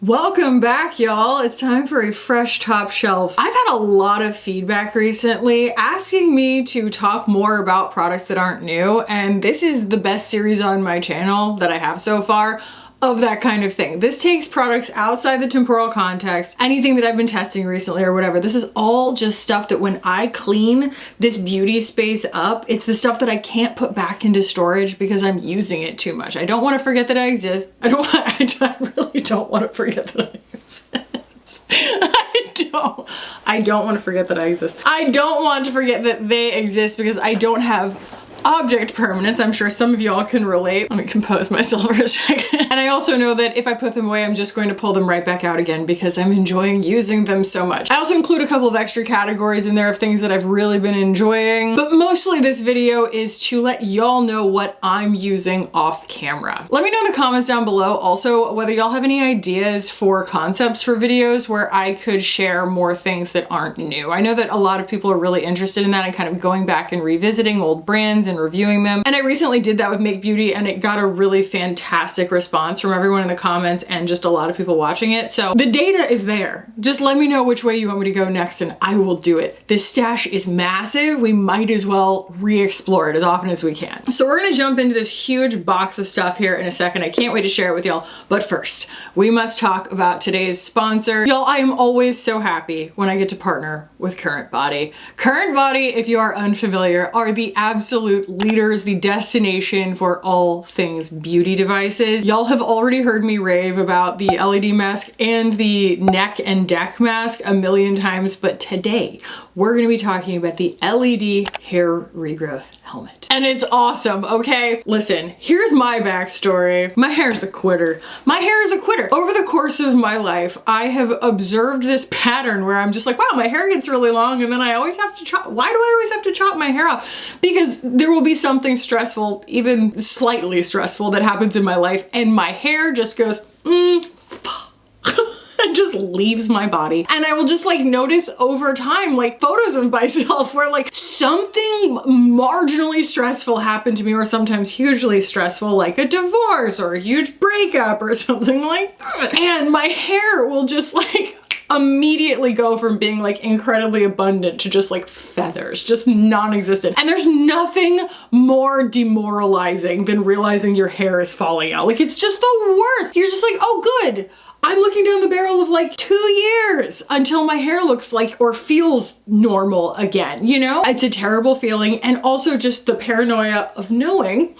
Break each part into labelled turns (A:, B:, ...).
A: Welcome back, y'all. It's time for a fresh top shelf. I've had a lot of feedback recently asking me to talk more about products that aren't new, and this is the best series on my channel that I have so far of that kind of thing. This takes products outside the temporal context, anything that I've been testing recently or whatever. This is all just stuff that when I clean this beauty space up, it's the stuff that I can't put back into storage because I'm using it too much. I don't want to forget that I exist. I really don't want to forget that I exist. I don't want to forget that I exist. I don't want to forget that they exist because I don't have object permanence. I'm sure some of y'all can relate. Let me compose myself for a second. And I also know that if I put them away, I'm just going to pull them right back out again because I'm enjoying using them so much. I also include a couple of extra categories in there of things that I've really been enjoying, but mostly this video is to let y'all know what I'm using off camera. Let me know in the comments down below also whether y'all have any ideas for concepts for videos where I could share more things that aren't new. I know that a lot of people are really interested in that and kind of going back and revisiting old brands and reviewing them. And I recently did that with Make Beauty and it got a really fantastic response from everyone in the comments and just a lot of people watching it. So the data is there. Just let me know which way you want me to go next and I will do it. This stash is massive. We might as well re-explore it as often as we can. So we're gonna jump into this huge box of stuff here in a second. I can't wait to share it with y'all. But first, we must talk about today's sponsor. Y'all, I am always so happy when I get to partner with Current Body. Current Body, if you are unfamiliar, are the absolute leaders, the destination for all things beauty devices. Y'all have already heard me rave about the LED mask and the neck and deck mask a million times, but today we're gonna be talking about the LED hair regrowth helmet. And it's awesome, okay? Listen, here's my backstory. My hair is a quitter. My hair is a quitter. Over the course of my life, I have observed this pattern where I'm just like, wow, my hair gets really long and then I always have to chop. Why do I always have to chop my hair off? Because there will be something stressful, even slightly stressful, that happens in my life and my hair just goes, and just leaves my body. And I will just like notice over time, like photos of myself where like something marginally stressful happened to me, or sometimes hugely stressful, like a divorce or a huge breakup or something like that. And my hair will just like immediately go from being like incredibly abundant to just like feathers, just non-existent. And there's nothing more demoralizing than realizing your hair is falling out. Like it's just the worst. You're just like, oh good, I'm looking down the barrel of like 2 years until my hair looks like or feels normal again, you know? It's a terrible feeling, and also just the paranoia of knowing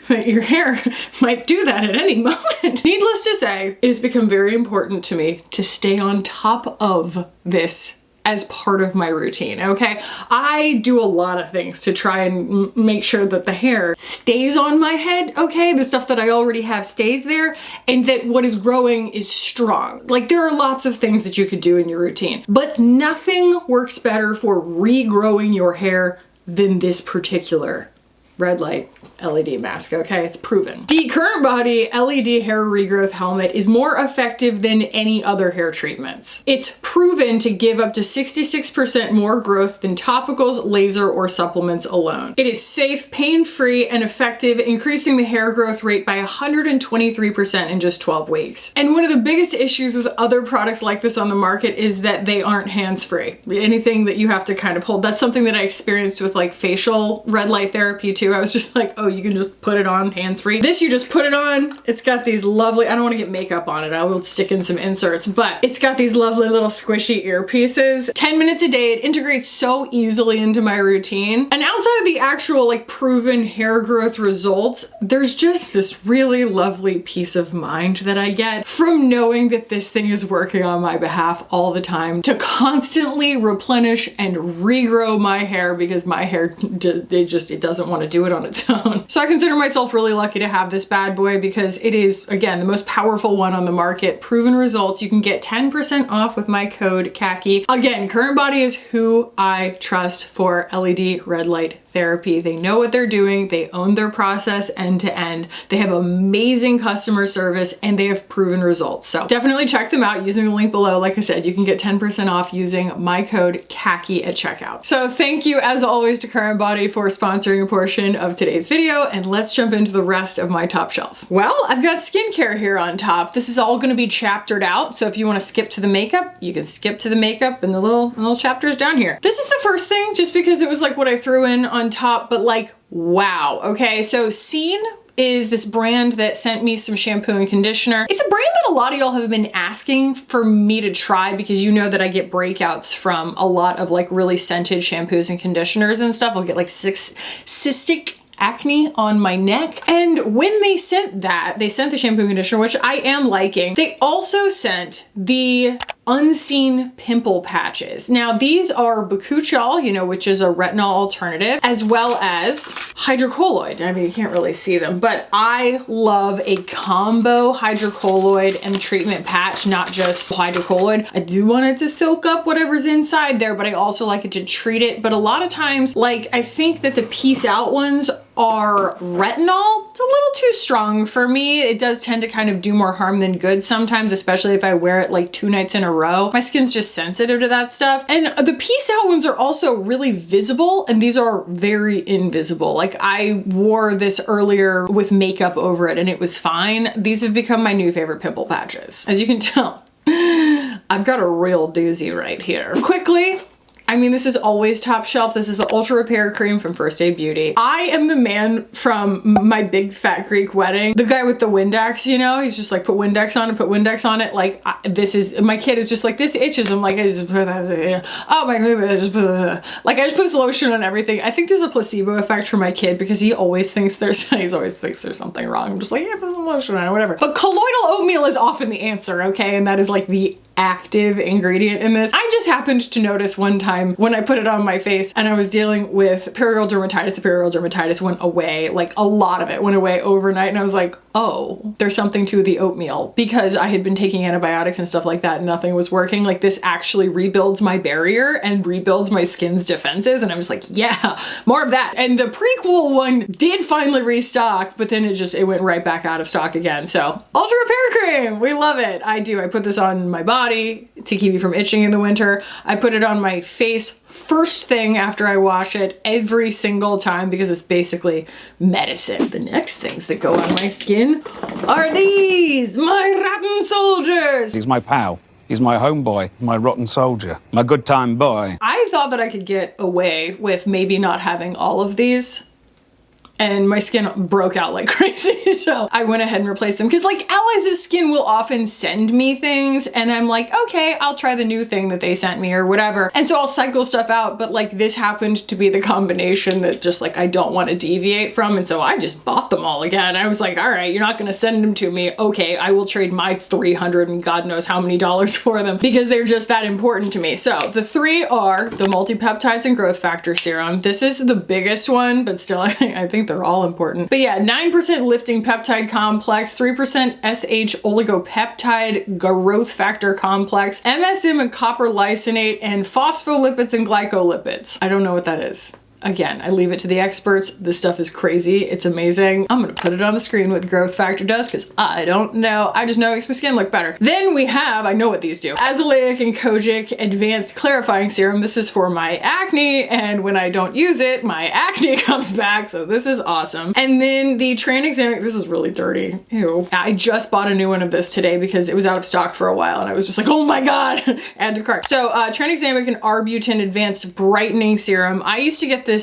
A: that your hair might do that at any moment. Needless to say, it has become very important to me to stay on top of this as part of my routine, okay? I do a lot of things to try and make sure that the hair stays on my head, okay? The stuff that I already have stays there, and that what is growing is strong. Like there are lots of things that you could do in your routine, but nothing works better for regrowing your hair than this particular red light LED mask, okay? It's proven. The Current Body LED hair regrowth helmet is more effective than any other hair treatments. It's proven to give up to 66% more growth than topicals, laser, or supplements alone. It is safe, pain-free, and effective, increasing the hair growth rate by 123% in just 12 weeks. And one of the biggest issues with other products like this on the market is that they aren't hands-free. Anything that you have to kind of hold. That's something that I experienced with like facial red light therapy too. I was just like, oh, you can just put it on hands-free. This, you just put it on. It's got these lovely, I don't want to get makeup on it. I will stick in some inserts, but it's got these lovely little squishy earpieces. 10 minutes a day. It integrates so easily into my routine. And outside of the actual like proven hair growth results, there's just this really lovely peace of mind that I get from knowing that this thing is working on my behalf all the time to constantly replenish and regrow my hair, because my hair, it doesn't want to do it on its own. So I consider myself really lucky to have this bad boy because it is, again, the most powerful one on the market. Proven results. You can get 10% off with my code Kackie. Again, Current Body is who I trust for LED red light therapy. They know what they're doing. They own their process end to end. They have amazing customer service and they have proven results. So definitely check them out using the link below. Like I said, you can get 10% off using my code Kackie at checkout. So thank you as always to Current Body for sponsoring a portion of today's video, and let's jump into the rest of my top shelf. Well, I've got skincare here on top. This is all going to be chaptered out. So if you want to skip to the makeup, you can skip to the makeup and the little chapters down here. This is the first thing just because it was like what I threw in on top, but like, wow. Okay. So Scene is this brand that sent me some shampoo and conditioner. It's a brand that a lot of y'all have been asking for me to try because you know that I get breakouts from a lot of like really scented shampoos and conditioners and stuff. I'll get like cystic acne on my neck. And when they sent that, they sent the shampoo and conditioner, which I am liking. They also sent the unseen pimple patches. Now these are bakuchiol, you know, which is a retinol alternative, as well as hydrocolloid. I mean, you can't really see them, but I love a combo hydrocolloid and treatment patch, not just hydrocolloid. I do want it to soak up whatever's inside there, but I also like it to treat it. But a lot of times, like, I think that the Peace Out ones are retinol. It's a little too strong for me. It does tend to kind of do more harm than good sometimes, especially if I wear it like 2 nights in a row. My skin's just sensitive to that stuff. And the Peace Out ones are also really visible, and these are very invisible. Like, I wore this earlier with makeup over it and it was fine. These have become my new favorite pimple patches. As you can tell, I've got a real doozy right here. Quickly, I mean, this is always top shelf. This is the Ultra Repair Cream from First Aid Beauty. I am the man from My Big Fat Greek Wedding. The guy with the Windex, you know, he's just like, put Windex on it, put Windex on it. Like, this is, my kid is just like, this itches. I'm like, I just put that, oh my God, I just put that. Like, I just put this lotion on everything. I think there's a placebo effect for my kid because he always thinks there's something wrong. I'm just like, yeah, put some lotion on it, whatever. But colloidal oatmeal is often the answer, okay? And that is like the active ingredient in this. I just happened to notice one time when I put it on my face and I was dealing with perioral dermatitis. The perioral dermatitis went away, like a lot of it went away overnight, and I was like, oh, there's something to the oatmeal, because I had been taking antibiotics and stuff like that and nothing was working. Like, this actually rebuilds my barrier and rebuilds my skin's defenses, and I was like, yeah, more of that. And the prequel one did finally restock, but then it went right back out of stock again. So Ultra Repair Cream, we love it. I put this on my body to keep me from itching in the winter. I put it on my face first thing after I wash it every single time because it's basically medicine. The next things that go on my skin are these, my rotten soldiers.
B: He's my pal. He's my homeboy, my rotten soldier, my good time boy.
A: I thought that I could get away with maybe not having all of these, and my skin broke out like crazy. So I went ahead and replaced them because, like, Allies of Skin will often send me things and I'm like, okay, I'll try the new thing that they sent me or whatever. And so I'll cycle stuff out, but like this happened to be the combination that just like I don't want to deviate from. And so I just bought them all again. I was like, all right, you're not going to send them to me. Okay, I will trade my 300 and God knows how many dollars for them because they're just that important to me. So the 3 are the multi-peptides and growth factor serum. This is the biggest one, but still I think they're all important. But yeah, 9% lifting peptide complex, 3% SH oligopeptide growth factor complex, MSM and copper lysate, and phospholipids and glycolipids. I don't know what that is. Again, I leave it to the experts. This stuff is crazy. It's amazing. I'm gonna put it on the screen what the growth factor does because I don't know. I just know it makes my skin look better. Then we have, I know what these do, azelaic and kojic advanced clarifying serum. This is for my acne, and when I don't use it, my acne comes back, so this is awesome. And then the tranexamic, this is really dirty. Ew. I just bought a new one of this today because it was out of stock for a while, and I was just like, oh my God, add to cart. So tranexamic and arbutin advanced brightening serum. I used to get this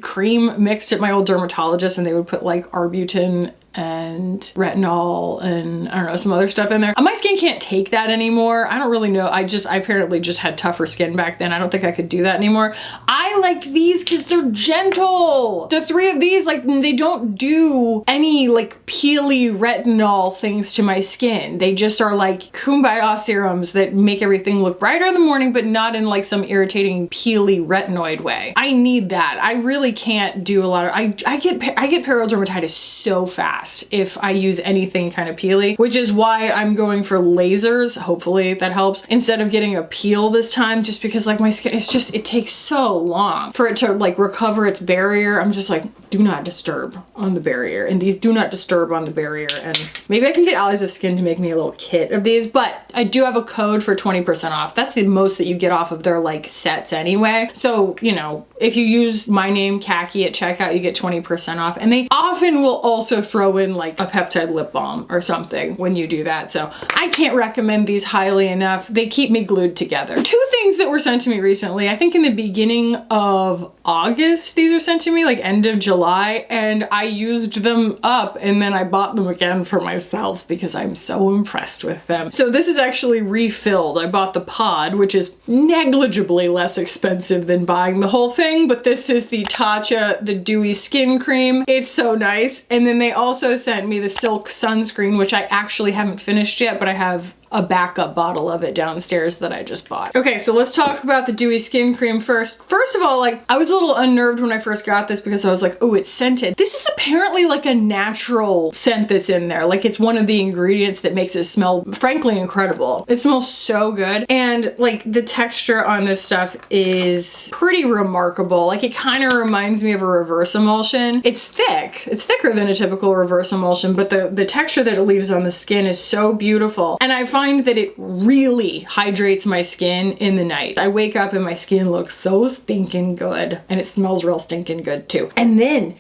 A: cream mixed at my old dermatologist, and they would put like arbutin and retinol and I don't know, some other stuff in there. My skin can't take that anymore. I don't really know. I apparently just had tougher skin back then. I don't think I could do that anymore. I like these because they're gentle. The 3 of these, like, they don't do any like peely retinol things to my skin. They just are like kumbaya serums that make everything look brighter in the morning, but not in like some irritating peely retinoid way. I need that. I really can't do a lot of, I get perioral dermatitis so fast. fast if I use anything kind of peely, which is why I'm going for lasers. Hopefully that helps, instead of getting a peel this time, just because like my skin, it takes so long for it to like recover its barrier. I'm just like, do not disturb on the barrier, and these do not disturb on the barrier. And maybe I can get Allies of Skin to make me a little kit of these, but I do have a code for 20% off. That's the most that you get off of their like sets anyway. So, you know, if you use my name Kackie at checkout, you get 20% off. And they often will also throw in like a peptide lip balm or something when you do that. So I can't recommend these highly enough. They keep me glued together. Two things that were sent to me recently, I think in the beginning of August, these were sent to me, like end of July, and I used them up and then I bought them again for myself because I'm so impressed with them. So this is actually refilled. I bought the pod, which is negligibly less expensive than buying the whole thing, but this is the Tatcha, the Dewy Skin Cream. It's so nice. And then they also sent me the Silk Sunscreen, which I actually haven't finished yet, but I have a backup bottle of it downstairs that I just bought. Okay, so let's talk about the Dewy Skin Cream first. First of all, like, I was a little unnerved when I first got this because I was like, oh, it's scented. This is apparently like a natural scent that's in there. Like, it's one of the ingredients that makes it smell, frankly, incredible. It smells so good. And like the texture on this stuff is pretty remarkable. Like, it kind of reminds me of a reverse emulsion. It's thick. It's thicker than a typical reverse emulsion, but the texture that it leaves on the skin is so beautiful. And I find that it really hydrates my skin in the night. I wake up and my skin looks so stinking good, and it smells real stinking good too. And then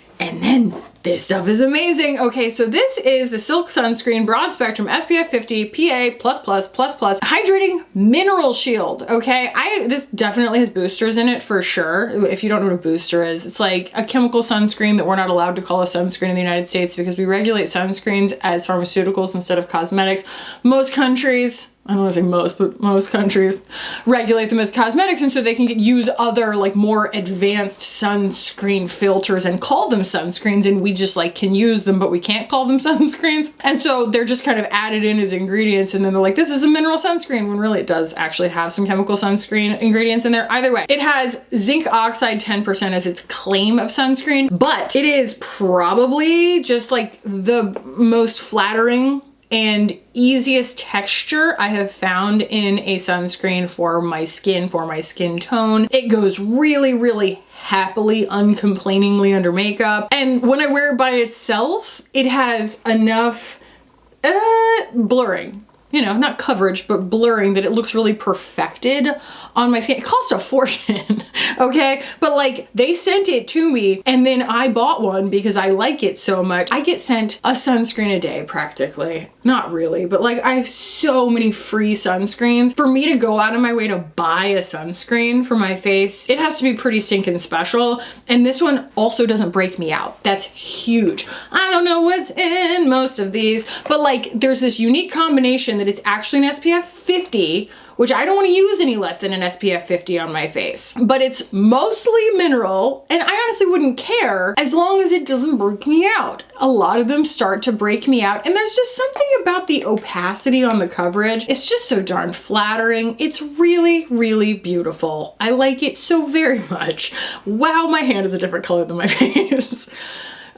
A: this stuff is amazing. Okay, so this is the Silk Sunscreen Broad Spectrum SPF 50 PA+++++ Hydrating Mineral Shield. Okay, this definitely has boosters in it for sure. If you don't know what a booster is, it's like a chemical sunscreen that we're not allowed to call a sunscreen in the United States because we regulate sunscreens as pharmaceuticals instead of cosmetics. Most countries, I don't want to say most, but most countries regulate them as cosmetics, and so they can use other like more advanced sunscreen filters and call them sunscreens, and we just like can use them, but we can't call them sunscreens. And so they're just kind of added in as ingredients, and then they're like, this is a mineral sunscreen, when really it does actually have some chemical sunscreen ingredients in there. Either way, it has zinc oxide 10% as its claim of sunscreen, but it is probably just like the most flattering and easiest texture I have found in a sunscreen for my skin tone. It goes really, really happily, uncomplainingly under makeup. And when I wear it by itself, it has enough blurring. You know, not coverage, but blurring, that it looks really perfected on my skin. It cost a fortune, okay? But like, they sent it to me and then I bought one because I like it so much. I get sent a sunscreen a day practically. Not really, but like, I have so many free sunscreens. For me to go out of my way to buy a sunscreen for my face, it has to be pretty stinking special. And this one also doesn't break me out. That's huge. I don't know what's in most of these, but like, there's this unique combination that it's actually an SPF 50, which I don't want to use any less than an SPF 50 on my face. But it's mostly mineral, and I honestly wouldn't care as long as it doesn't break me out. A lot of them start to break me out, and there's just something about the opacity on the coverage. It's just so darn flattering. It's really, really beautiful. I like it so very much. Wow, my hand is a different color than my face.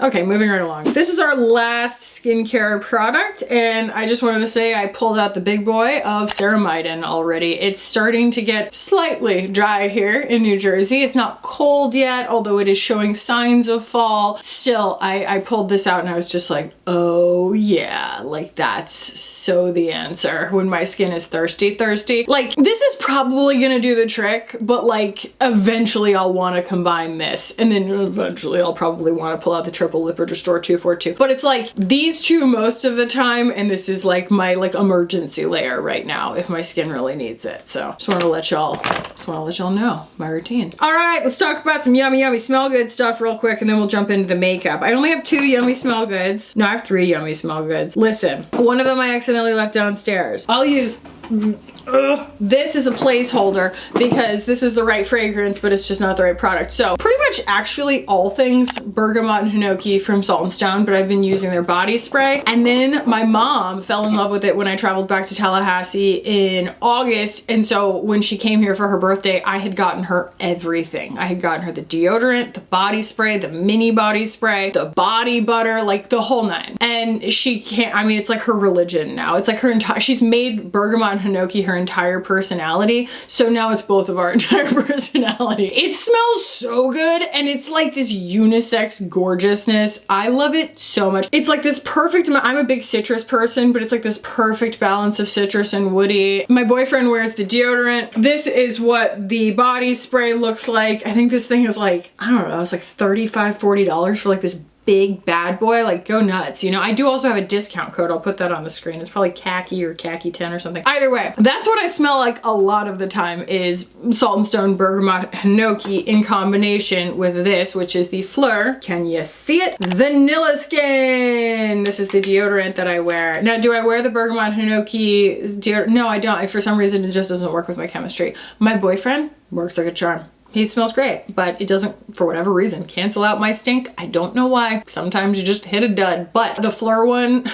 A: Okay, moving right along. This is our last skincare product, and I just wanted to say I pulled out the big boy of Ceramidin already. It's starting to get slightly dry here in New Jersey. It's not cold yet, although it is showing signs of fall. Still, I pulled this out and I was just like, oh yeah, like that's so the answer when my skin is thirsty. Like, this is probably gonna do the trick, but like, eventually I'll wanna combine this, and then eventually I'll probably wanna pull out the Triple Lipid Restore 242. But it's like these two most of the time, and this is like my like emergency layer right now if my skin really needs it. So just want to let y'all know my routine. All right, let's talk about some yummy smell good stuff real quick, and then we'll jump into the makeup. I only have 2 yummy smell goods. No, I have 3 yummy smell goods. Listen, one of them I accidentally left downstairs. I'll use This is a placeholder because this is the right fragrance, but it's just not the right product. So pretty much actually all things bergamot and hinoki from Salt and Stone, but I've been using their body spray. And then my mom fell in love with it when I traveled back to Tallahassee in August. And so when she came here for her birthday, I had gotten her everything. I had gotten her the deodorant, the body spray, the mini body spray, the body butter, like the whole nine. And she can't, I mean, it's like her religion now. It's like her entire, she's made bergamot and hinoki her entire personality. So now it's both of our entire personality. It smells so good. And it's like this unisex gorgeousness. I love it so much. It's like this perfect, I'm a big citrus person, but it's like this perfect balance of citrus and woody. My boyfriend wears the deodorant. This is what the body spray looks like. I think this thing is like, I don't know, it's like $35, $40 for like this big bad boy. Like, go nuts. You know, I do also have a discount code. I'll put that on the screen. It's probably Kackie or Kackie 10 or something. Either way, that's what I smell like a lot of the time is Salt and Stone Bergamot Hinoki in combination with this, which is the Fleur. Can you see it? Vanilla Skin. This is the deodorant that I wear. Now, do I wear the Bergamot Hinoki deodorant? No, I don't. For some reason, it just doesn't work with my chemistry. My boyfriend works like a charm. He smells great, but it doesn't, for whatever reason, cancel out my stink. I don't know why. Sometimes you just hit a dud. But the Fleur one,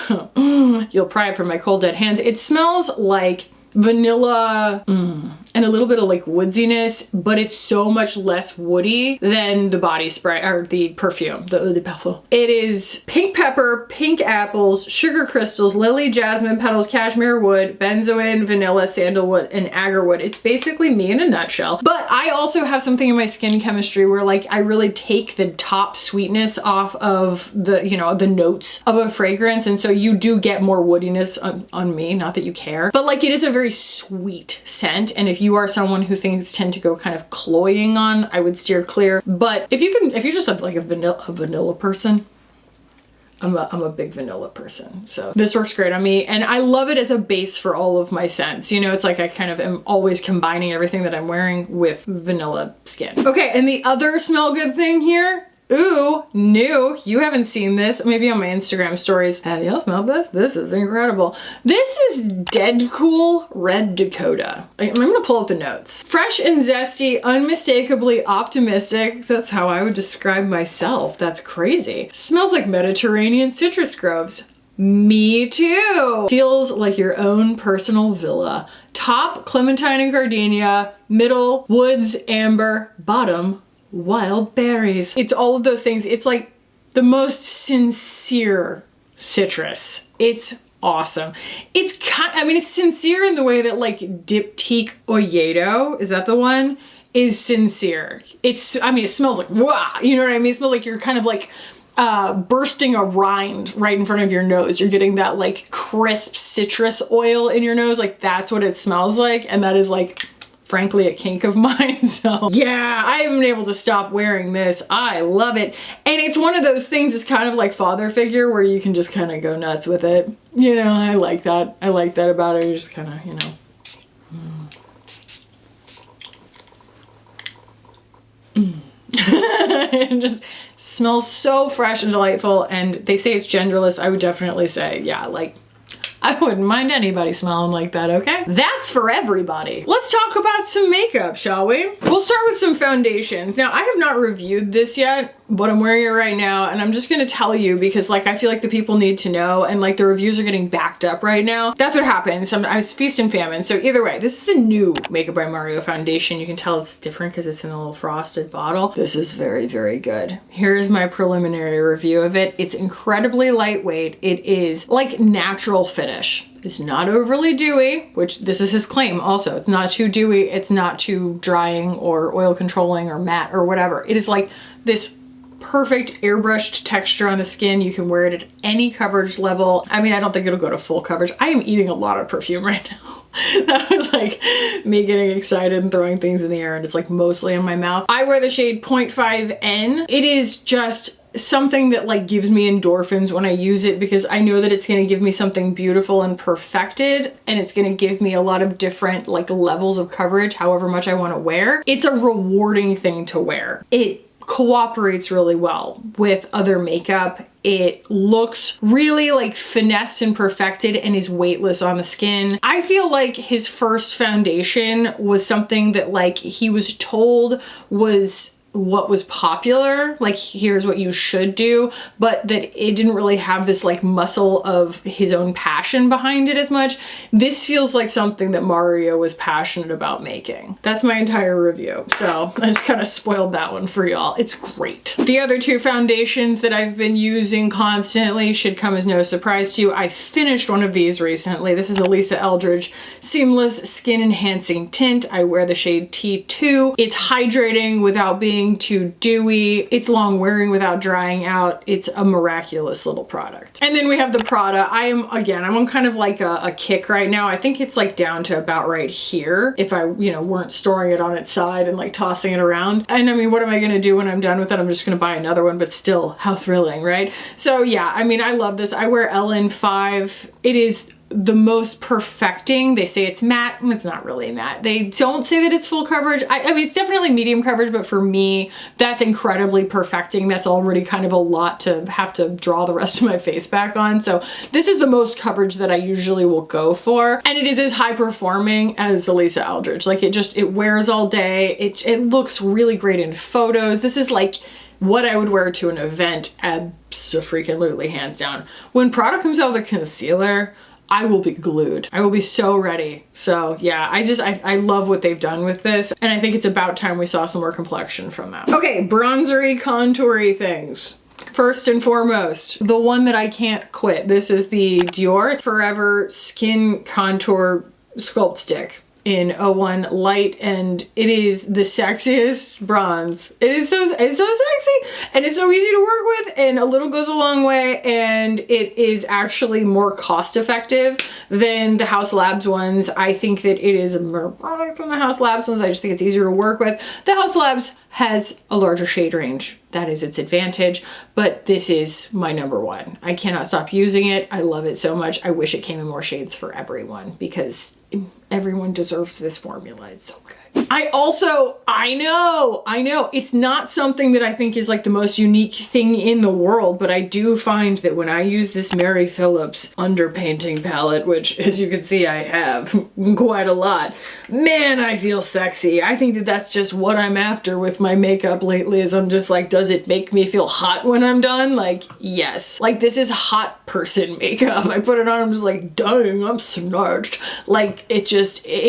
A: you'll pry it from my cold dead hands. It smells like vanilla and a little bit of like woodsiness, but it's so much less woody than the body spray or the perfume, the eau de parfum. It is pink pepper, pink apples, sugar crystals, lily, jasmine petals, cashmere wood, benzoin, vanilla, sandalwood, and agarwood. It's basically me in a nutshell. But I also have something in my skin chemistry where like I really take the top sweetness off of the, you know, the notes of a fragrance. And so you do get more woodiness on me, not that you care, but like it is a very sweet scent. And if you are someone who things tend to go kind of cloying on, I would steer clear. But if you're just like a vanilla person, I'm a big vanilla person. So this works great on me. And I love it as a base for all of my scents. You know, it's like I kind of am always combining everything that I'm wearing with vanilla skin. Okay, and the other smell good thing here, ooh, new. You haven't seen this. Maybe on my Instagram stories. Have y'all smelled this? This is incredible. This is Dead Cool Red Dakota. I'm gonna pull up the notes. Fresh and zesty, unmistakably optimistic. That's how I would describe myself. That's crazy. Smells like Mediterranean citrus groves. Me too. Feels like your own personal villa. Top, clementine and gardenia. Middle, woods, amber. Bottom, wild berries. It's all of those things. It's like the most sincere citrus. It's awesome. It's kind, I mean, it's sincere in the way that like Diptyque Oyedo, is that the one? Is sincere. It's, I mean, it smells like, wow, you know what I mean? It smells like you're kind of like bursting a rind right in front of your nose. You're getting that like crisp citrus oil in your nose. Like that's what it smells like. And that is like, frankly, a kink of mine. So yeah, I haven't been able to stop wearing this. I love it. And it's one of those things, it's kind of like father figure where you can just kind of go nuts with it. You know, I like that. I like that about it. You just kind of, you know. It just smells so fresh and delightful. And they say it's genderless. I would definitely say, yeah, like, I wouldn't mind anybody smelling like that, okay? That's for everybody. Let's talk about some makeup, shall we? We'll start with some foundations. Now, I have not reviewed this yet, but I'm wearing it right now, and I'm just gonna tell you because like I feel like the people need to know, and like the reviews are getting backed up right now. That's what happens. Sometimes feast and famine. So either way, this is the new Makeup by Mario foundation. You can tell it's different because it's in a little frosted bottle. This is very, very good. Here is my preliminary review of it. It's incredibly lightweight. It is like natural finish. It's not overly dewy, which this is his claim also. It's not too dewy, it's not too drying or oil controlling or matte or whatever. It is like this perfect airbrushed texture on the skin. You can wear it at any coverage level. I mean, I don't think it'll go to full coverage. I am eating a lot of perfume right now. That was like me getting excited and throwing things in the air, and it's like mostly in my mouth. I wear the shade 0.5N. It is just something that like gives me endorphins when I use it because I know that it's going to give me something beautiful and perfected, and it's going to give me a lot of different like levels of coverage however much I want to wear. It's a rewarding thing to wear. It cooperates really well with other makeup. It looks really like finessed and perfected and is weightless on the skin. I feel like his first foundation was something that like he was told was what was popular, like here's what you should do, but that it didn't really have this like muscle of his own passion behind it as much. This feels like something that Mario was passionate about making. That's my entire review. So I just kind of spoiled that one for y'all. It's great. The other two foundations that I've been using constantly should come as no surprise to you. I finished one of these recently. This is the Lisa Eldridge Seamless Skin Enhancing Tint. I wear the shade T2. It's hydrating without being too dewy. It's long wearing without drying out. It's a miraculous little product. And then we have the Prada. I'm on kind of like a kick right now. I think it's like down to about right here if I, weren't storing it on its side and like tossing it around. And I mean, what am I gonna do when I'm done with it? I'm just gonna buy another one, but still, how thrilling, right? So yeah, I mean, I love this. I wear LN5. It is the most perfecting. They say it's matte. It's not really matte. They don't say that it's full coverage. I mean, it's definitely medium coverage, but for me, that's incredibly perfecting. That's already kind of a lot to have to draw the rest of my face back on. So this is the most coverage that I usually will go for. And it is as high performing as the Lisa Eldridge. Like it wears all day. It looks really great in photos. This is like what I would wear to an event, abso-freaking-lutely, hands down. When Prada comes out with a concealer, I will be glued. I will be so ready. So yeah, I love what they've done with this. And I think it's about time we saw some more complexion from that. Okay, bronzery, contoury things. First and foremost, the one that I can't quit. This is the Dior Forever Skin Contour Sculpt Stick in 01 Light, and it is the sexiest bronze. It's so sexy and it's so easy to work with, and a little goes a long way, and it is actually more cost effective than the House Labs ones. I think that it is more product than the House Labs ones. I just think it's easier to work with. The House Labs has a larger shade range. That is its advantage, but this is my number one. I cannot stop using it. I love it so much. I wish it came in more shades for everyone because everyone deserves this formula. It's so good. I know, it's not something that I think is like the most unique thing in the world, but I do find that when I use this Mary Phillips underpainting palette, which as you can see I have quite a lot, man, I feel sexy. I think that that's just what I'm after with my makeup lately, is I'm just like, does it make me feel hot when I'm done? Like, yes. Like, this is hot person makeup. I put it on, I'm just like, dang, I'm snarched. Like, it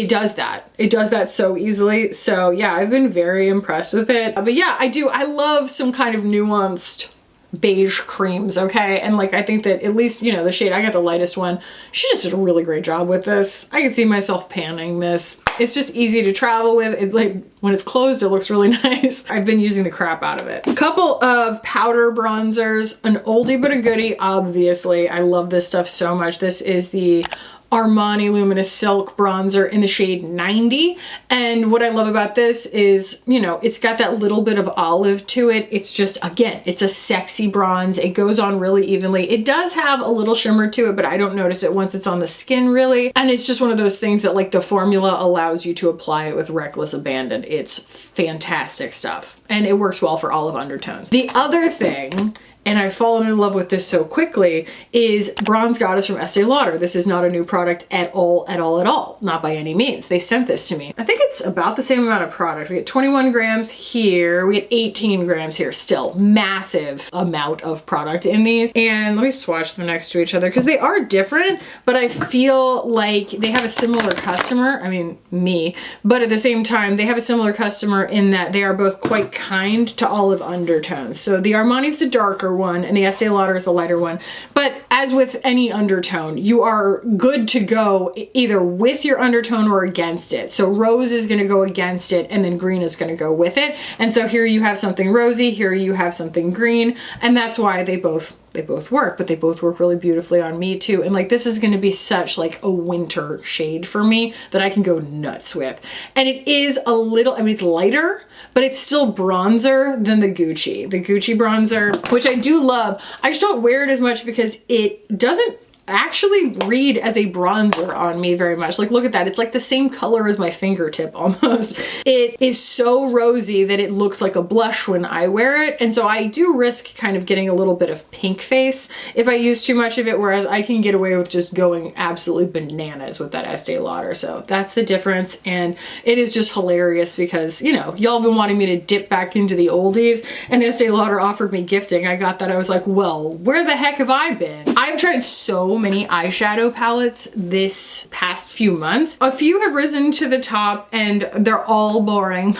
A: does that. It does that so easily. So yeah, I've been very impressed with it. But yeah, I love some kind of nuanced beige creams, okay? And like, I think that at least, the shade, I got the lightest one. She just did a really great job with this. I can see myself panning this. It's just easy to travel with. It, like, when it's closed, it looks really nice. I've been using the crap out of it. A couple of powder bronzers, an oldie but a goodie, obviously. I love this stuff so much. This is the Armani Luminous Silk Bronzer in the shade 90. And what I love about this is, it's got that little bit of olive to it. It's just, again, it's a sexy bronze. It goes on really evenly. It does have a little shimmer to it, but I don't notice it once it's on the skin really. And it's just one of those things that like the formula allows you to apply it with reckless abandon. It's fantastic stuff. And it works well for olive undertones. The other thing, and I've fallen in love with this so quickly, is Bronze Goddess from Estee Lauder. This is not a new product at all. Not by any means. They sent this to me. I think it's about the same amount of product. We get 21 grams here. We get 18 grams here. Still massive amount of product in these. And let me swatch them next to each other because they are different, but I feel like they have a similar customer. I mean, me. But at the same time, they have a similar customer in that they are both quite kind to olive undertones. So the Armani's the darker one and the Estee Lauder is the lighter one. But as with any undertone, you are good to go either with your undertone or against it. So rose is going to go against it and then green is going to go with it. And so here you have something rosy, here you have something green, and that's why they both work, but they both work really beautifully on me too. And like, this is going to be such like a winter shade for me that I can go nuts with. And it is a little, I mean, it's lighter, but it's still bronzer than the Gucci bronzer, which I do love. I just don't wear it as much because it doesn't, actually read as a bronzer on me very much. Like, look at that. It's like the same color as my fingertip almost. It is so rosy that it looks like a blush when I wear it. And so I do risk kind of getting a little bit of pink face if I use too much of it, whereas I can get away with just going absolutely bananas with that Estee Lauder. So that's the difference. And it is just hilarious because, you know, y'all have been wanting me to dip back into the oldies, and Estee Lauder offered me gifting. I got that. I was like, well, where the heck have I been? I've tried so many eyeshadow palettes this past few months. A few have risen to the top and they're all boring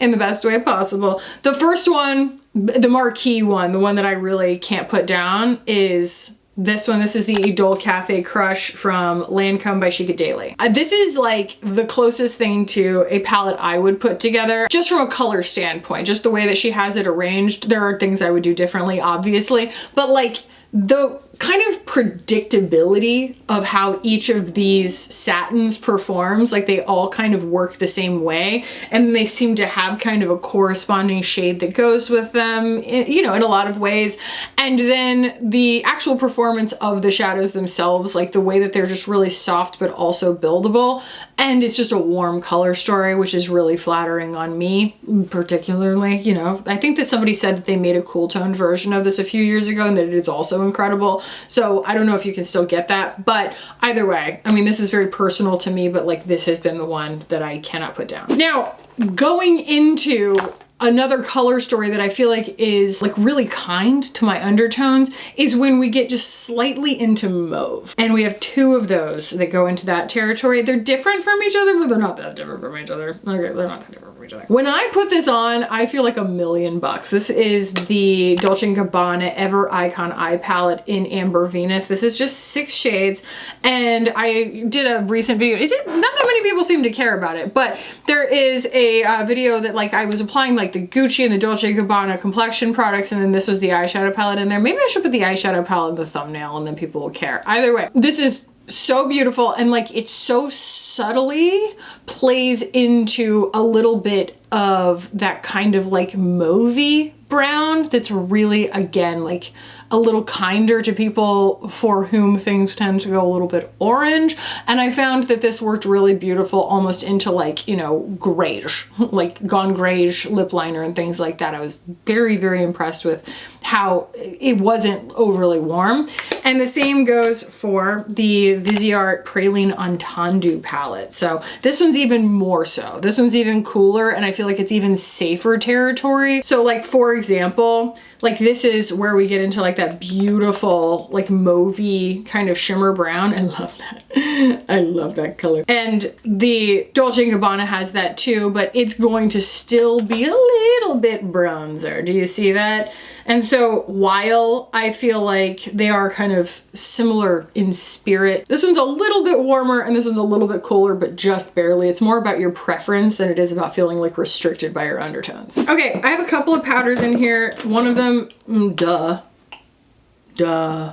A: in the best way possible. The first one, the marquee one, the one that I really can't put down, is this one. This is the Idole Cafe Crush from Lancome by Chica Daily. This is like the closest thing to a palette I would put together, just from a color standpoint, just the way that she has it arranged. There are things I would do differently, obviously, but like the kind of predictability of how each of these satins performs, like they all kind of work the same way, and they seem to have kind of a corresponding shade that goes with them, you know, in a lot of ways. And then the actual performance of the shadows themselves, like the way that they're just really soft but also buildable, and it's just a warm color story, which is really flattering on me particularly. You know, I think that somebody said that they made a cool toned version of this a few years ago and that it is also incredible. So I don't know if you can still get that, but either way, I mean, this is very personal to me, but like this has been the one that I cannot put down. Now, going into another color story that I feel like is like really kind to my undertones is when we get just slightly into mauve. And we have two of those that go into that territory. They're different from each other, but they're not that different from each other. Okay, they're not that different from each other. When I put this on, I feel like $1,000,000. This is the Dolce & Gabbana Ever Icon Eye Palette in Amber Venus. This is just 6 shades. And I did a recent video. Not that many people seem to care about it, but there is a video that like I was applying like the Gucci and the Dolce & Gabbana complexion products, and then this was the eyeshadow palette in there. Maybe I should put the eyeshadow palette in the thumbnail and then people will care. Either way, this is so beautiful, and like it so subtly plays into a little bit of that kind of like mauvey brown that's really, again, like a little kinder to people for whom things tend to go a little bit orange. And I found that this worked really beautiful almost into like, you know, grayish, like gone grayish lip liner and things like that. I was very, very impressed with how it wasn't overly warm. And the same goes for the Viseart Praline Entendu palette. So this one's even more so. This one's even cooler, and I feel like it's even safer territory. So like, for example, like this is where we get into like that beautiful, like mauvey kind of shimmer brown. I love that. I love that color. And the Dolce & Gabbana has that too, but it's going to still be a little bit bronzer. Do you see that? And so while I feel like they are kind of similar in spirit, this one's a little bit warmer and this one's a little bit cooler, but just barely. It's more about your preference than it is about feeling like restricted by your undertones. Okay, I have a couple of powders in here. One of them, duh.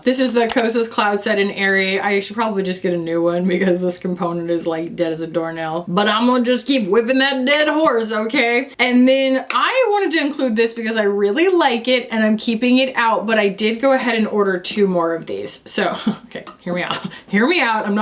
A: This is the Kosas Cloud Set in Airy. I should probably just get a new one because this component is like dead as a doornail. But I'm gonna just keep whipping that dead horse, okay? And then I wanted to include this because I really like it and I'm keeping it out, but I did go ahead and order 2 more of these. So, okay, hear me out. Hear me out. I'm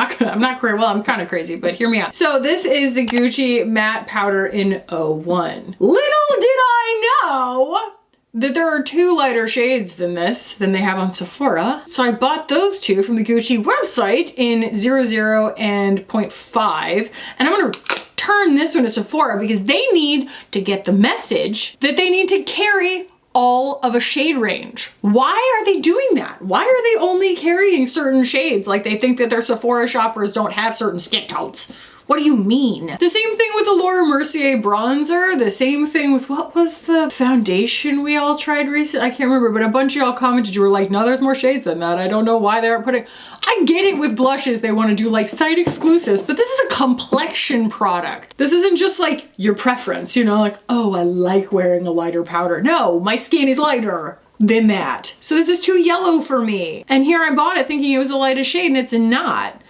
A: kind of crazy, but hear me out. So this is the Gucci Matte Powder in 01. Little did I know that there are 2 lighter shades than they have on Sephora. So I bought those 2 from the Gucci website in 00 and 0.5. And I'm gonna turn this one to Sephora because they need to get the message that they need to carry all of a shade range. Why are they doing that? Why are they only carrying certain shades? Like they think that their Sephora shoppers don't have certain skin tones. What do you mean? The same thing with the Laura Mercier bronzer, the same thing with, what was the foundation we all tried recently? I can't remember, but a bunch of y'all commented, you were like, no, there's more shades than that. I don't know why they aren't putting, I get it with blushes, they want to do like site exclusives, but this is a complexion product. This isn't just like your preference, you know, like, oh, I like wearing a lighter powder. No, my skin is lighter than that. So this is too yellow for me. And here I bought it thinking it was the lightest shade and it's not.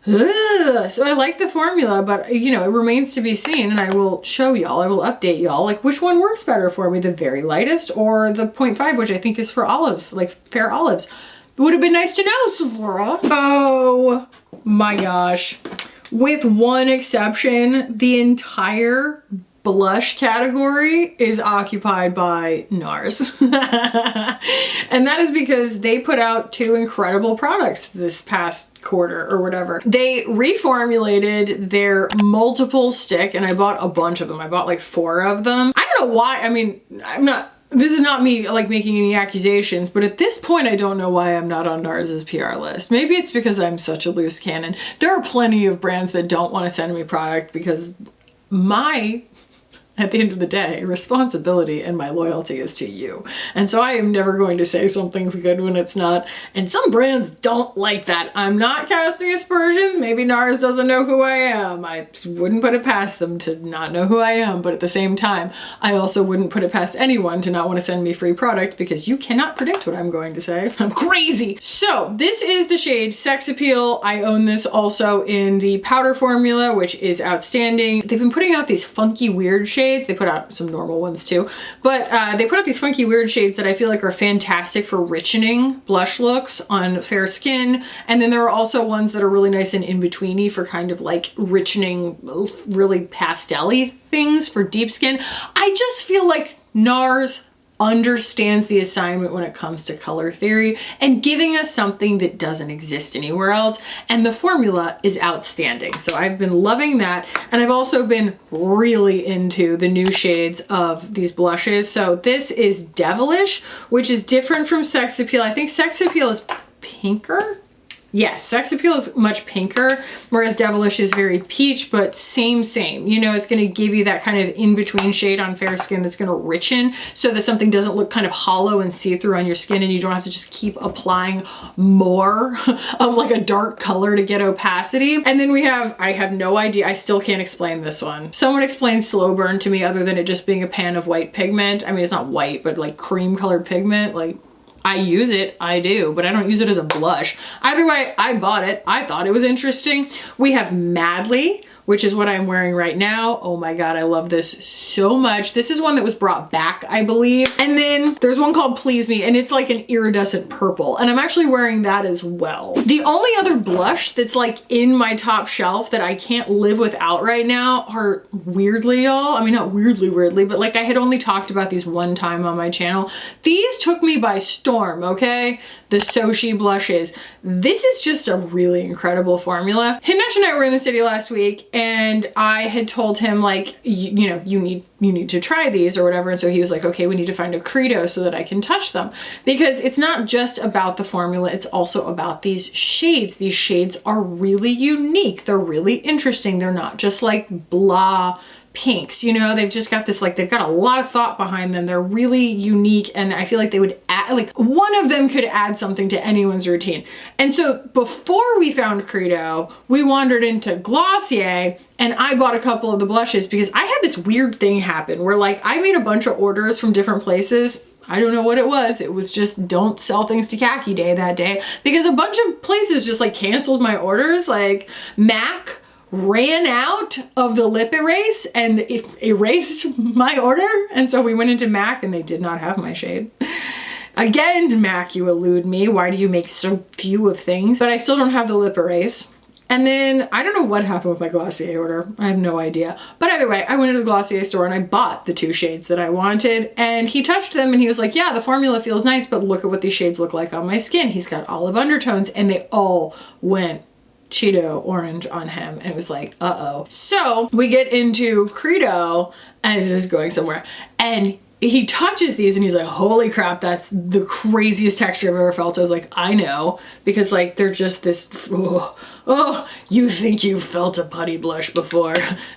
A: Ugh. So I like the formula, but you know, it remains to be seen, and I will show y'all, I will update y'all, like which one works better for me, the very lightest or the 0.5, which I think is for olive, like fair olives. Would have been nice to know, Sephora. Oh my gosh. With one exception, the entire blush category is occupied by NARS. And that is because they put out 2 incredible products this past quarter or whatever. They reformulated their multiple stick, and I bought a bunch of them. I bought like 4 of them. I don't know why. I mean, this is not me like making any accusations, but at this point I don't know why I'm not on NARS's PR list. Maybe it's because I'm such a loose cannon. There are plenty of brands that don't want to send me product because at the end of the day, responsibility and my loyalty is to you. And so I am never going to say something's good when it's not. And some brands don't like that. I'm not casting aspersions. Maybe NARS doesn't know who I am. I wouldn't put it past them to not know who I am. But at the same time, I also wouldn't put it past anyone to not want to send me free product because you cannot predict what I'm going to say. I'm crazy. So this is the shade Sex Appeal. I own this also in the powder formula, which is outstanding. They've been putting out these funky weird shades. They put out some normal ones too, but they put out these funky weird shades that I feel like are fantastic for richening blush looks on fair skin. And then there are also ones that are really nice and in-betweeny for kind of like richening, really pastel-y things for deep skin. I just feel like NARS understands the assignment when it comes to color theory and giving us something that doesn't exist anywhere else. And the formula is outstanding. So I've been loving that. And I've also been really into the new shades of these blushes. So this is Devilish, which is different from Sex Appeal. I think Sex Appeal is pinker. Yes, Sex Appeal is much pinker, whereas Devilish is very peach, but same. You know, it's going to give you that kind of in-between shade on fair skin that's going to richen so that something doesn't look kind of hollow and see-through on your skin and you don't have to just keep applying more of like a dark color to get opacity. And then we have, I have no idea, I still can't explain this one. Someone explained Slow Burn to me other than it just being a pan of white pigment. I mean, it's not white, but like cream colored pigment, like I use it, I do, but I don't use it as a blush. Either way, I bought it. I thought it was interesting. We have Madly, which is what I'm wearing right now. Oh my God, I love this so much. This is one that was brought back, I believe. And then there's one called Please Me, and it's like an iridescent purple, and I'm actually wearing that as well. The only other blush that's like in my top shelf that I can't live without right now are weirdly, y'all. I mean, not weirdly, but like I had only talked about these one time on my channel. These took me by storm, okay? The Sochi blushes. This is just a really incredible formula. Hinesh and I were in the city last week, and I had told him like, you know, you need to try these or whatever. And so he was like, okay, we need to find a Credo so that I can touch them, because it's not just about the formula. It's also about these shades. These shades are really unique. They're really interesting. They're not just like blah pinks, you know, they've just got this, like, they've got a lot of thought behind them. They're really unique, and I feel like they would add, like, one of them could add something to anyone's routine. And so before we found Credo, we wandered into Glossier, and I bought a couple of the blushes because I had this weird thing happen where, like, I made a bunch of orders from different places. I don't know what it was. It was just don't sell things to Kackie day that day, because a bunch of places just like canceled my orders. Like MAC ran out of the lip erase and it erased my order. And so we went into MAC and they did not have my shade. Again, MAC, you elude me. Why do you make so few of things? But I still don't have the lip erase. And then I don't know what happened with my Glossier order. I have no idea. But either way, I went into the Glossier store and I bought the 2 shades that I wanted, and he touched them and he was like, yeah, the formula feels nice, but look at what these shades look like on my skin. He's got olive undertones, and they all went Cheeto orange on him, and it was like, uh-oh. So we get into Credo, and this is going somewhere, and he touches these and he's like, holy crap, that's the craziest texture I've ever felt. I was like, I know, because like they're just this, oh, you think you've felt a putty blush before.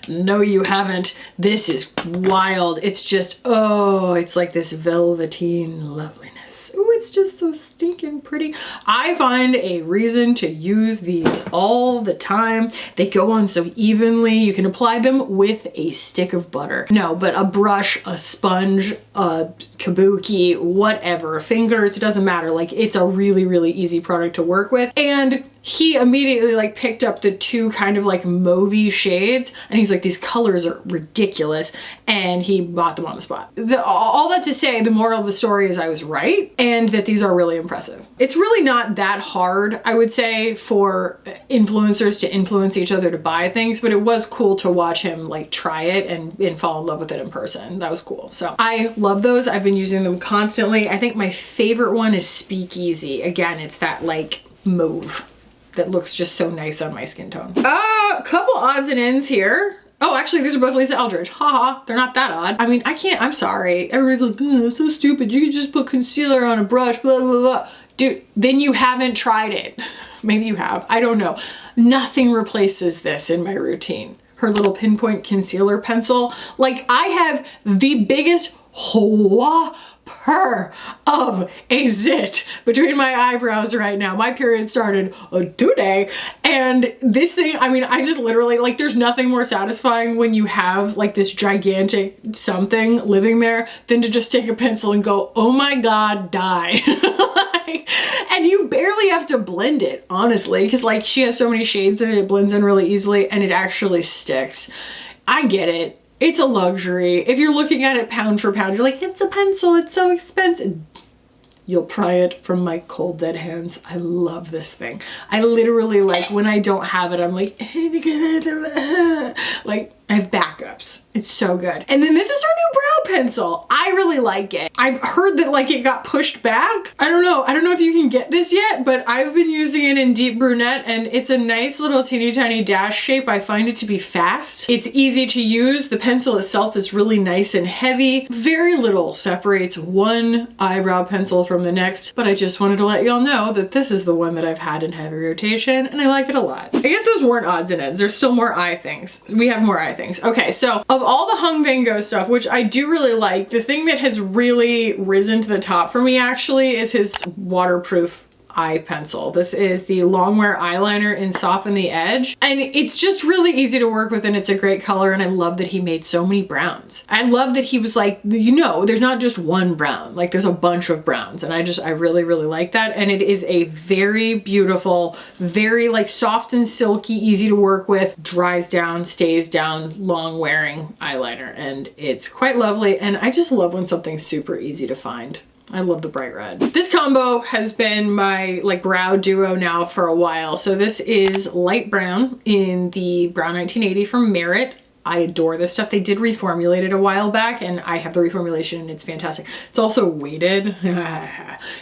A: No, you haven't. This is wild. It's just, oh, it's like this velveteen loveliness. Oh, it's just so stinking pretty. I find a reason to use these all the time. They go on so evenly. You can apply them with a stick of butter. No, but a brush, a sponge, a kabuki, whatever, fingers, it doesn't matter. Like, it's a really, really easy product to work with. And he immediately like picked up the two kind of like mauvey shades, and he's like, these colors are ridiculous, and he bought them on the spot. All that to say, the moral of the story is I was right, and that these are really impressive. It's really not that hard, I would say, for influencers to influence each other to buy things, but it was cool to watch him like try it and fall in love with it in person. That was cool. So I love those. I've been using them constantly. I think my favorite one is Speakeasy. Again, it's that like mauve that looks just so nice on my skin tone. A couple odds and ends here. Oh, actually, these are both Lisa Eldridge. Haha, they're not that odd. I mean, I can't, I'm sorry. Everybody's like, oh, that's so stupid. You could just put concealer on a brush, blah, blah, blah. Dude, then you haven't tried it. Maybe you have, I don't know. Nothing replaces this in my routine. Her little pinpoint concealer pencil. Like, I have the biggest whopper of a zit between my eyebrows right now. My period started today, and this thing, I mean, I just literally, like, there's nothing more satisfying when you have like this gigantic something living there than to just take a pencil and go, oh my God, die. And you barely have to blend it, honestly, because like she has so many shades in it, it blends in really easily and it actually sticks. I get it. It's a luxury. If you're looking at it pound for pound, you're like, it's a pencil, it's so expensive. You'll pry it from my cold dead hands. I love this thing. I literally, like, when I don't have it, I'm like, like, I have backups. It's so good. And then this is her new brow pencil. I really like it. I've heard that like it got pushed back. I don't know if you can get this yet, but I've been using it in deep brunette, and it's a nice little teeny tiny dash shape. I find it to be fast. It's easy to use. The pencil itself is really nice and heavy. Very little separates one eyebrow pencil from the next, but I just wanted to let y'all know that this is the one that I've had in heavy rotation, and I like it a lot. I guess those weren't odds and ends. There's still more eye things. We have more eye things. Okay, so of all the Hung Van Gogh stuff, which I do really like, the thing that has really risen to the top for me actually is his waterproof eye pencil. This is the Longwear eyeliner in Soften the Edge, and it's just really easy to work with, and it's a great color, and I love that he made so many browns. I love that he was like, you know, there's not just one brown, like there's a bunch of browns, and I really like that. And it is a very beautiful, very like soft and silky, easy to work with, dries down, stays down, long wearing eyeliner, and it's quite lovely. And I just love when something's super easy to find. I love the bright red. This combo has been my like brow duo now for a while. So this is light brown in the Brown 1980 from Merit. I adore this stuff. They did reformulate it a while back, and I have the reformulation and it's fantastic. It's also weighted.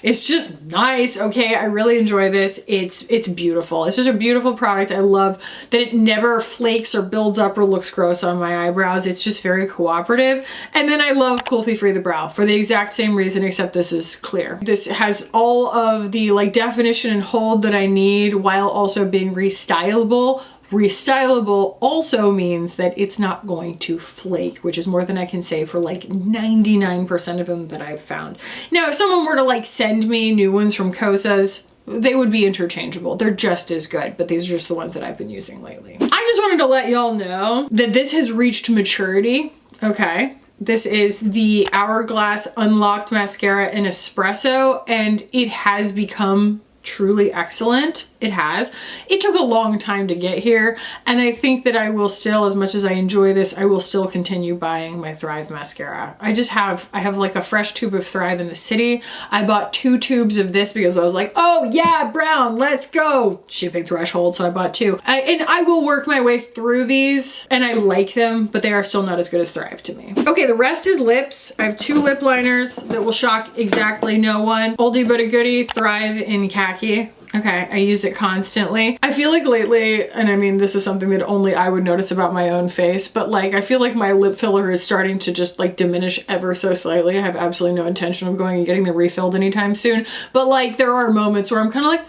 A: It's just nice. Okay, I really enjoy this. It's beautiful. It's just a beautiful product. I love that it never flakes or builds up or looks gross on my eyebrows. It's just very cooperative. And then I love Cruelty Free the Brow for the exact same reason, except this is clear. This has all of the like definition and hold that I need while also being restylable. Restylable also means that it's not going to flake, which is more than I can say for like 99% of them that I've found. Now, if someone were to like send me new ones from Kosas, they would be interchangeable. They're just as good, but these are just the ones that I've been using lately. I just wanted to let y'all know that this has reached maturity, okay? This is the Hourglass Unlocked Mascara in Espresso, and it has become truly excellent. It has. It took a long time to get here, and I think that I will still, as much as I enjoy this, I will still continue buying my Thrive mascara. I have like a fresh tube of Thrive in the city. I bought 2 tubes of this because I was like, oh yeah, brown, let's go. Shipping threshold, so I bought 2. And I will work my way through these, and I like them, but they are still not as good as Thrive to me. Okay, the rest is lips. I have 2 lip liners that will shock exactly no one. Oldie but a goodie, Thrive in Kackie. Okay, I use it constantly. I feel like lately, and I mean, this is something that only I would notice about my own face, but like, I feel like my lip filler is starting to just like diminish ever so slightly. I have absolutely no intention of going and getting them refilled anytime soon. But like, there are moments where I'm kind of like,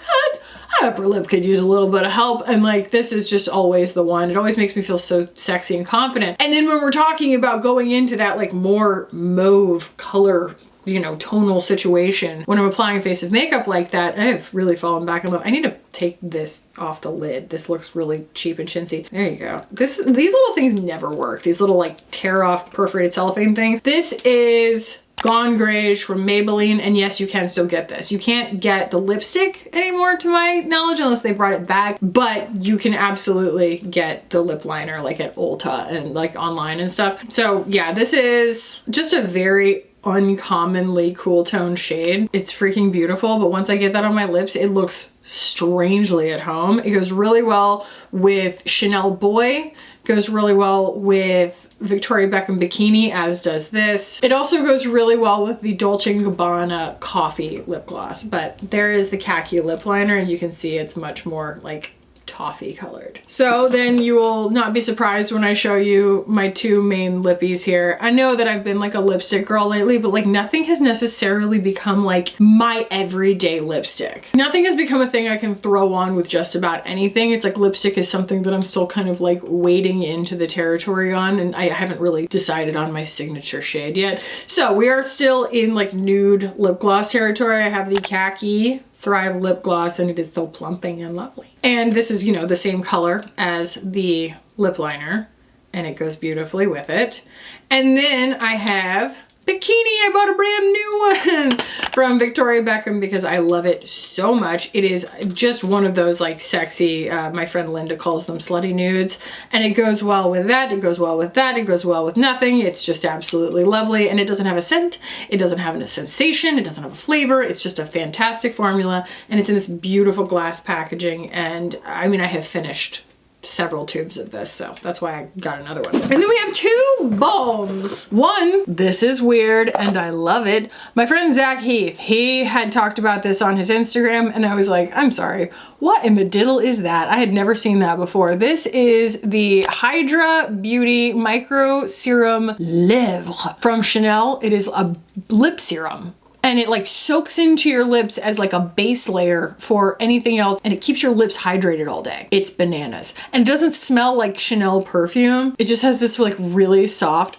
A: upper lip could use a little bit of help, and like this is just always the one. It always makes me feel so sexy and confident. And then when we're talking about going into that like more mauve color, you know, tonal situation, when I'm applying face of makeup like that, I have really fallen back in love. I need to take this off the lid. This looks really cheap and chintzy. There you go. These little things never work. These little like tear off perforated cellophane things. This is Gone Grayish from Maybelline. And yes, you can still get this. You can't get the lipstick anymore to my knowledge unless they brought it back, but you can absolutely get the lip liner like at Ulta and like online and stuff. So yeah, this is just a very uncommonly cool tone shade. It's freaking beautiful, but once I get that on my lips, it looks strangely at home. It goes really well with Chanel Boy, goes really well with Victoria Beckham Bikini, as does this. It also goes really well with the Dolce & Gabbana Coffee lip gloss, but there is the Kackie lip liner, and you can see it's much more like toffee colored. So then you will not be surprised when I show you my two main lippies here. I know that I've been like a lipstick girl lately, but like nothing has necessarily become like my everyday lipstick. Nothing has become a thing I can throw on with just about anything. It's like lipstick is something that I'm still kind of like wading into the territory on, and I haven't really decided on my signature shade yet. So we are still in like nude lip gloss territory. I have the Kackie Thrive lip gloss, and it is so plumping and lovely. And this is, you know, the same color as the lip liner, and it goes beautifully with it. And then I have Bikini. I bought a brand new one from Victoria Beckham because I love it so much. It is just one of those like sexy, my friend Linda calls them slutty nudes, and it goes well with that, it goes well with that, it goes well with nothing. It's just absolutely lovely, and it doesn't have a scent, it doesn't have a sensation, it doesn't have a flavor. It's just a fantastic formula, and it's in this beautiful glass packaging, and I mean, I have finished several tubes of this, so that's why I got another one. And then we have two balms. One, this is weird and I love it. My friend Zach Heath, he had talked about this on his Instagram, and I was like, I'm sorry, what in the diddle is that? I had never seen that before. This is the Hydra Beauty Micro Serum Lèvres from Chanel. It is a lip serum, and it like soaks into your lips as like a base layer for anything else, and it keeps your lips hydrated all day. It's bananas. And it doesn't smell like Chanel perfume. It just has this like really soft,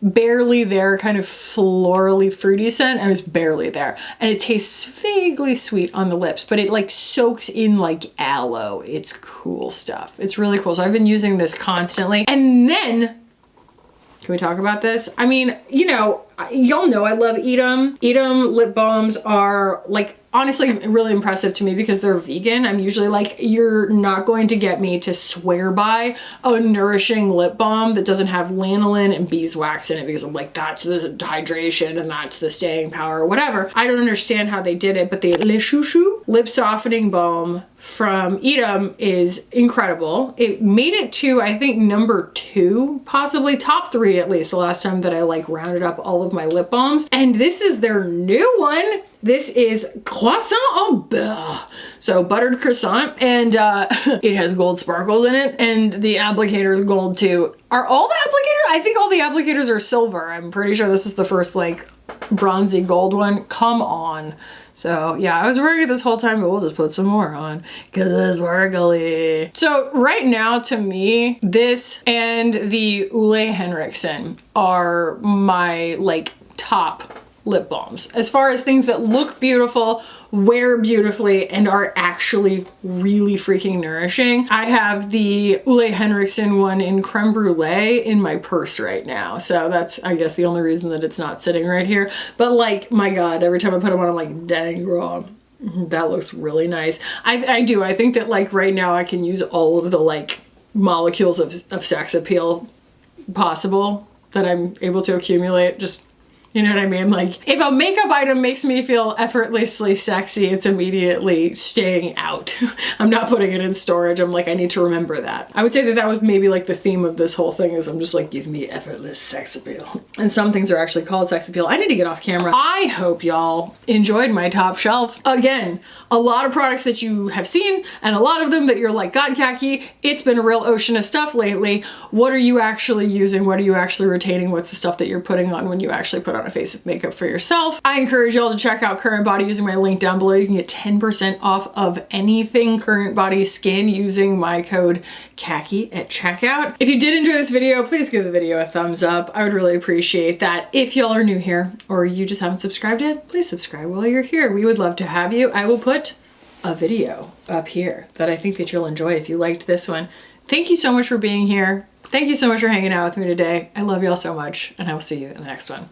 A: barely there kind of florally fruity scent, and it's barely there. And it tastes vaguely sweet on the lips, but it like soaks in like aloe. It's cool stuff. It's really cool. So I've been using this constantly. And then, can we talk about this? I mean, you know, y'all know I love Edam. Edam lip balms are like honestly really impressive to me because they're vegan. I'm usually like, you're not going to get me to swear by a nourishing lip balm that doesn't have lanolin and beeswax in it, because I'm like, that's the hydration and that's the staying power or whatever. I don't understand how they did it, but the Le Chouchou lip softening balm from Edam is incredible. It made it to, I think, number 2, possibly top 3 at least, the last time that I like rounded up all of my lip balms. And this is their new one. This is croissant au beurre. So buttered croissant, and it has gold sparkles in it, and the applicator is gold too. Are all the applicators? I think all the applicators are silver. I'm pretty sure this is the first like bronzy gold one. Come on. So yeah, I was wearing it this whole time, but we'll just put some more on because it's sparkly. So right now, to me, this and the Ole Henriksen are my like top lip balms as far as things that look beautiful, wear beautifully, and are actually really freaking nourishing. I have the Ole Henriksen one in creme brulee in my purse right now, so that's, I guess, the only reason that it's not sitting right here. But like, my god, every time I put them on, I'm like, dang girl, that looks really nice. I do. I think that like right now I can use all of the like molecules of sex appeal possible that I'm able to accumulate. Just, you know what I mean? Like, if a makeup item makes me feel effortlessly sexy, it's immediately staying out. I'm not putting it in storage. I'm like, I need to remember that. I would say that that was maybe like the theme of this whole thing, is I'm just like, give me effortless sex appeal. And some things are actually called sex appeal. I need to get off camera. I hope y'all enjoyed my top shelf. Again, a lot of products that you have seen, and a lot of them that you're like, God, Kackie, it's been a real ocean of stuff lately. What are you actually using? What are you actually retaining? What's the stuff that you're putting on when you actually put on a face of makeup for yourself? I encourage y'all to check out Current Body using my link down below. You can get 10% off of anything Current Body skin using my code Kackie at checkout. If you did enjoy this video, please give the video a thumbs up. I would really appreciate that. If y'all are new here or you just haven't subscribed yet, please subscribe while you're here. We would love to have you. I will put a video up here that I think that you'll enjoy if you liked this one. Thank you so much for being here. Thank you so much for hanging out with me today. I love y'all so much, and I will see you in the next one.